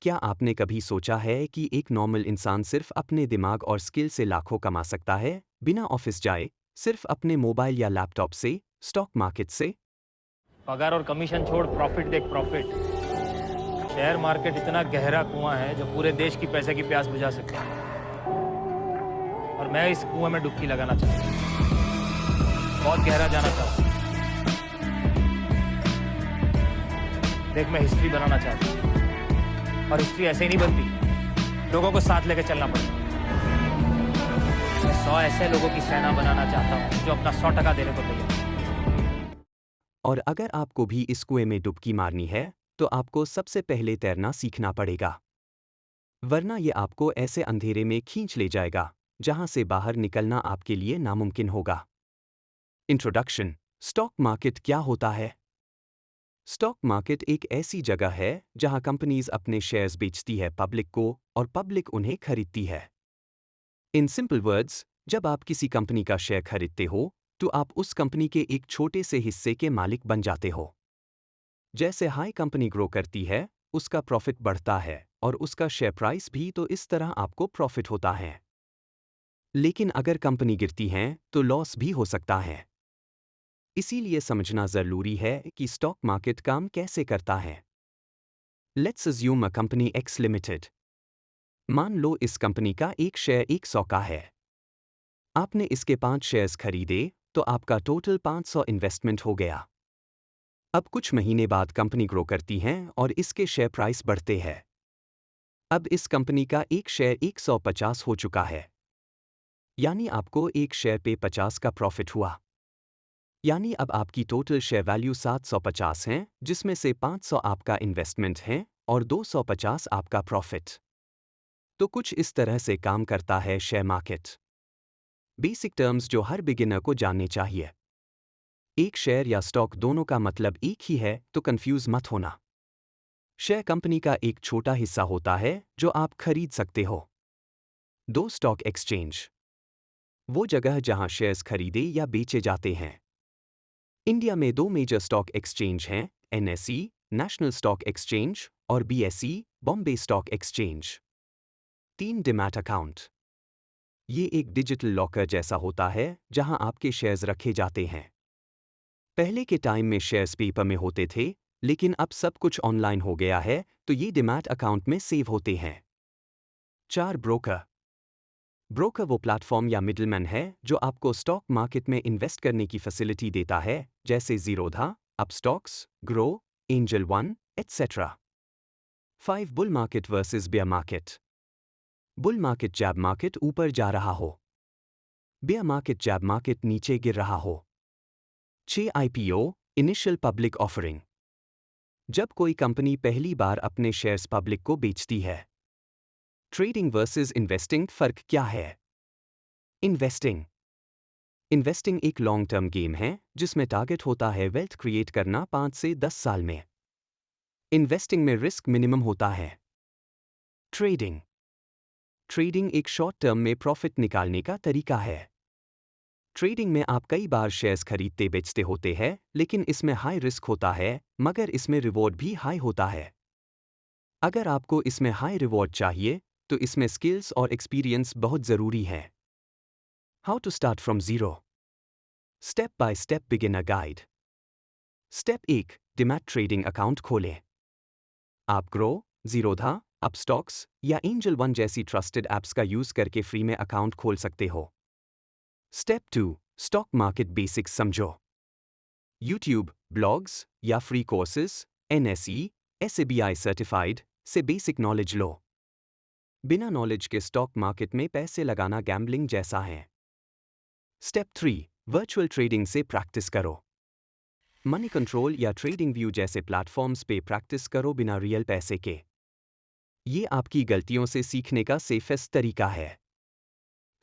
क्या आपने कभी सोचा है कि एक नॉर्मल इंसान सिर्फ अपने दिमाग और स्किल से लाखों कमा सकता है, बिना ऑफिस जाए, सिर्फ अपने मोबाइल या लैपटॉप से, स्टॉक मार्केट से? पगार और कमीशन छोड़, प्रॉफिट देख प्रॉफिट। शेयर मार्केट इतना गहरा कुआं है जो पूरे देश की पैसे की प्यास बुझा सकता है। और मैं इस कुएं में डुबकी लगाना चाहता हूँ, बहुत गहरा जाना चाहता हूँ। देख, मैं हिस्ट्री बनाना चाहता हूँ, और हिस्ट्री ऐसे ही नहीं बनती, लोगों को साथ लेकर चलना पड़ता है। मैं 100 ऐसे लोगों की सेना बनाना चाहता हूँ जो अपना 100% देने को तैयार है। और अगर आपको भी इस कुएं में डुबकी मारनी है, तो आपको सबसे पहले तैरना सीखना पड़ेगा। वरना ये आपको ऐसे अंधेरे में खींच ले जाएगा, जहां से बाहर निकलना आपके लिए नामुमकिन होगा। इंट्रोडक्शन। स्टॉक मार्केट क्या होता है? स्टॉक मार्केट एक ऐसी जगह है जहां कंपनीज अपने शेयर्स बेचती है पब्लिक को, और पब्लिक उन्हें खरीदती है। इन सिंपल वर्ड्स, जब आप किसी कंपनी का शेयर खरीदते हो, तो आप उस कंपनी के एक छोटे से हिस्से के मालिक बन जाते हो। जैसे हाई कंपनी ग्रो करती है, उसका प्रॉफिट बढ़ता है, और उसका शेयर प्राइस भी, तो इस तरह आपको प्रॉफिट होता है। लेकिन अगर कंपनी गिरती है, तो लॉस भी हो सकता है। इसीलिए समझना जरूरी है कि स्टॉक मार्केट काम कैसे करता है। Let's assume a company x limited. मान लो इस कंपनी का एक शेयर 100 का है। आपने इसके 5 शेयर्स खरीदे, तो आपका टोटल 500 इन्वेस्टमेंट हो गया। अब कुछ महीने बाद कंपनी ग्रो करती है और इसके शेयर प्राइस बढ़ते हैं। अब इस कंपनी का एक शेयर 150 हो चुका है। यानी आपको एक शेयर पे 50 का प्रॉफिट हुआ। यानी अब आपकी टोटल शेयर वैल्यू 750 है, जिसमें से 500 आपका इन्वेस्टमेंट है और 250 आपका प्रॉफिट। तो कुछ इस तरह से काम करता है शेयर मार्केट। बेसिक टर्म्स जो हर बिगिनर को जानने चाहिए। एक शेयर या स्टॉक दोनों का मतलब एक ही है, तो कंफ्यूज मत होना। शेयर कंपनी का एक छोटा हिस्सा होता है जो आप खरीद सकते हो। दो स्टॉक एक्सचेंज, वो जगह जहां शेयर्स खरीदे या बेचे जाते हैं। इंडिया में 2 मेजर स्टॉक एक्सचेंज हैं, एनएसई, नेशनल स्टॉक एक्सचेंज, और BSE, Bombay stock exchange. 3 demat account. ये एक डिजिटल लॉकर जैसा होता है जहां आपके शेयर्स रखे जाते हैं। पहले के टाइम में शेयर्स पेपर में होते थे, लेकिन अब सब कुछ ऑनलाइन हो गया है, तो ये डिमैट अकाउंट में सेव होते हैं। 4 ब्रोकर। ब्रोकर वो प्लेटफॉर्म या मिडलमैन है जो आपको स्टॉक मार्केट में इन्वेस्ट करने की फैसिलिटी देता है, जैसे Zerodha, Upstox, Groww, Angel One, et cetera. 5 bull market versus bear market. Bull market जैब मार्केट ऊपर जा रहा हो, बेयर मार्केट जैब मार्केट नीचे गिर रहा हो। 6 आईपीओ, इनिशियल पब्लिक ऑफरिंग। जब कोई कंपनी पहली बार अपने शेयर्स पब्लिक को बेचती है। ट्रेडिंग वर्सेस इन्वेस्टिंग, फर्क क्या है? इन्वेस्टिंग। इन्वेस्टिंग एक लॉन्ग टर्म गेम है जिसमें टारगेट होता है वेल्थ क्रिएट करना 5 से 10 साल में। इन्वेस्टिंग में रिस्क मिनिमम होता है। ट्रेडिंग। ट्रेडिंग एक शॉर्ट टर्म में प्रॉफिट निकालने का तरीका है। ट्रेडिंग में आप कई बार शेयर्स खरीदते बेचते होते हैं, लेकिन इसमें हाई रिस्क होता है, मगर इसमें रिवॉर्ड भी हाई होता है। अगर आपको इसमें हाई रिवॉर्ड चाहिए, तो इसमें स्किल्स और एक्सपीरियंस बहुत जरूरी है। How to start from zero. Step by step beginner guide. Step 1, demat trading account खोलें। आप ग्रो, जीरोधा, अपस्टॉक्स या एंजल वन जैसी ट्रस्टेड ऐप्स का यूज करके फ्री में अकाउंट खोल सकते हो। स्टेप 2, स्टॉक मार्केट बेसिक्स समझो। यूट्यूब, ब्लॉग्स या free courses, NSE, SBI certified से बेसिक नॉलेज लो। बिना नॉलेज के स्टॉक मार्केट में पैसे लगाना गैम्बलिंग जैसा है। स्टेप 3, वर्चुअल ट्रेडिंग से प्रैक्टिस करो। मनी कंट्रोल या ट्रेडिंग व्यू जैसे प्लेटफॉर्म्स पे प्रैक्टिस करो बिना रियल पैसे के। ये आपकी गलतियों से सीखने का सेफेस्ट तरीका है।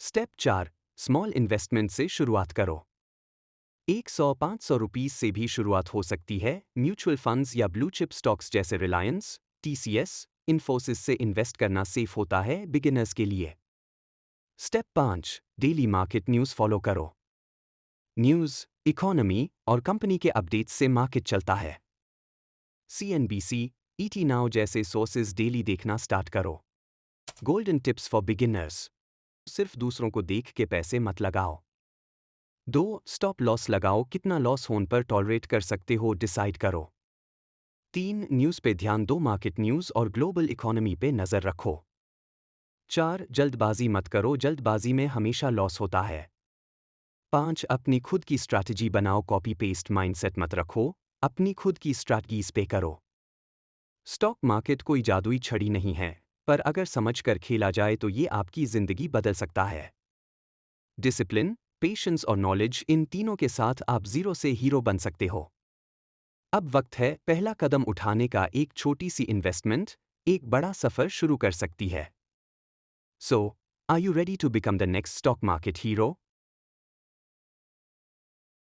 स्टेप 4, स्मॉल इन्वेस्टमेंट से शुरुआत करो। 100-500 रुपीस से भी शुरुआत हो सकती है। म्यूचुअल फंड्स या ब्लू चिप स्टॉक्स जैसे रिलायंस, टीसीएस, इन्फोसिस से इन्वेस्ट करना सेफ होता है बिगिनर्स के लिए। Step 5, daily market news follow करो। न्यूज़, इकोनॉमी और कंपनी के अपडेट्स से मार्केट चलता है। सीएनबीसी, ईटी नाउ जैसे सोर्सेज डेली देखना स्टार्ट करो। Golden tips for beginners. सिर्फ दूसरों को देख के पैसे मत लगाओ। 2. स्टॉप लॉस लगाओ, कितना लॉस होने पर टॉलरेट कर सकते हो डिसाइड करो। 3. न्यूज़ पे ध्यान दो, मार्केट न्यूज़ और ग्लोबल इकोनॉमी पे नज़र रखो। 4. जल्दबाजी मत करो, जल्दबाजी में हमेशा लॉस होता है। 5. अपनी खुद की स्ट्रैटेजी बनाओ, कॉपी पेस्ट माइंडसेट मत रखो, अपनी खुद की स्ट्रैटेजीज पे करो। स्टॉक मार्केट कोई जादुई छड़ी नहीं है, पर अगर समझकर खेला जाए तो ये आपकी जिंदगी बदल सकता है। डिसिप्लिन, पेशेंस और नॉलेज, इन तीनों के साथ आप जीरो से हीरो बन सकते हो। अब वक्त है पहला कदम उठाने का, एक छोटी सी इन्वेस्टमेंट एक बड़ा सफर शुरू कर सकती है। So, are you ready to become the next stock market hero?